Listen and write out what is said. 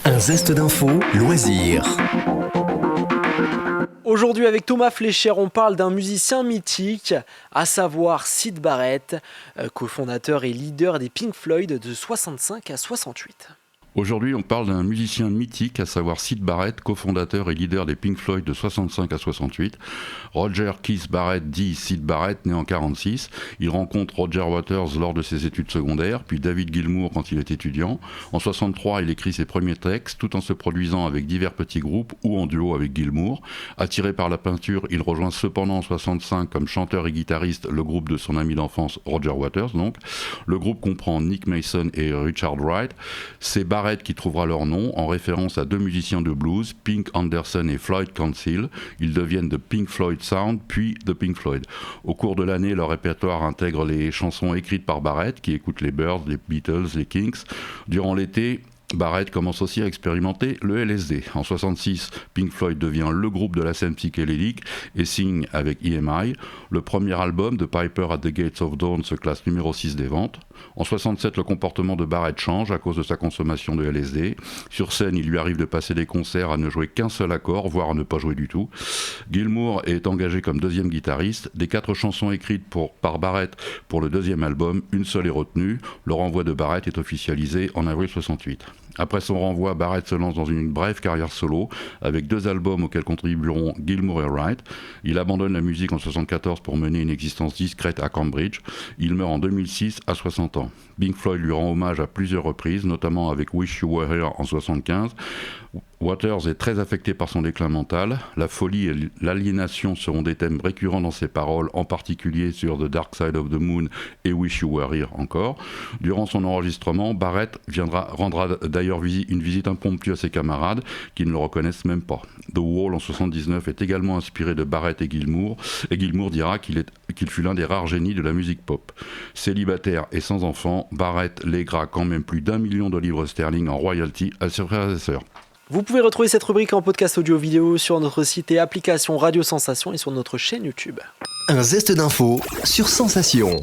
Un zeste d'info, loisirs. Aujourd'hui avec Thomas Fléchère, on parle d'un musicien mythique, à savoir Syd Barrett, cofondateur et leader des Pink Floyd de 65 à 68. Aujourd'hui, on parle d'un musicien mythique, à savoir Syd Barrett, cofondateur et leader des Pink Floyd de 65 à 68. Roger Keith Barrett, dit Syd Barrett, né en 46. Il rencontre Roger Waters lors de ses études secondaires, puis David Gilmour quand il est étudiant. En 63, il écrit ses premiers textes, tout en se produisant avec divers petits groupes ou en duo avec Gilmour. Attiré par la peinture, il rejoint cependant en 65 comme chanteur et guitariste le groupe de son ami d'enfance Roger Waters. Donc. Le groupe comprend Nick Mason et Richard Wright. C'est Barrett qui trouvera leur nom en référence à deux musiciens de blues, Pink Anderson et Floyd Council. Ils deviennent The Pink Floyd Sound, puis The Pink Floyd. Au cours de l'année, leur répertoire intègre les chansons écrites par Barrett, qui écoute les Byrds, les Beatles, les Kinks. Durant l'été, Barrett commence aussi à expérimenter le LSD. En 66, Pink Floyd devient le groupe de la scène psychédélique et signe avec EMI. Le premier album de Piper at the Gates of Dawn se classe numéro 6 des ventes. En 67, le comportement de Barrett change à cause de sa consommation de LSD. Sur scène, il lui arrive de passer des concerts à ne jouer qu'un seul accord, voire à ne pas jouer du tout. Gilmour est engagé comme deuxième guitariste. Des 4 chansons écrites par Barrett pour le deuxième album, une seule est retenue. Le renvoi de Barrett est officialisé en avril 68. Après son renvoi, Barrett se lance dans une brève carrière solo, avec 2 albums auxquels contribueront Gilmour et Wright. Il abandonne la musique en 74 pour mener une existence discrète à Cambridge. Il meurt en 2006 à 60 ans. Pink Floyd lui rend hommage à plusieurs reprises, notamment avec Wish You Were Here en 75. Waters est très affecté par son déclin mental. La folie et l'aliénation seront des thèmes récurrents dans ses paroles, en particulier sur The Dark Side of the Moon et Wish You Were Here encore. Durant son enregistrement, Barrett rendra d'ailleurs une visite impromptue à ses camarades qui ne le reconnaissent même pas. The Wall en 79 est également inspiré de Barrett et Gilmour dira qu'il fut l'un des rares génies de la musique pop. Célibataire et sans enfant, Barrett lèguera quand même plus d'1 million de livres sterling en royalties à ses frères et sœurs. Vous pouvez retrouver cette rubrique en podcast audio-vidéo sur notre site et application Radio Sensation et sur notre chaîne YouTube. Un zeste d'info sur Sensation.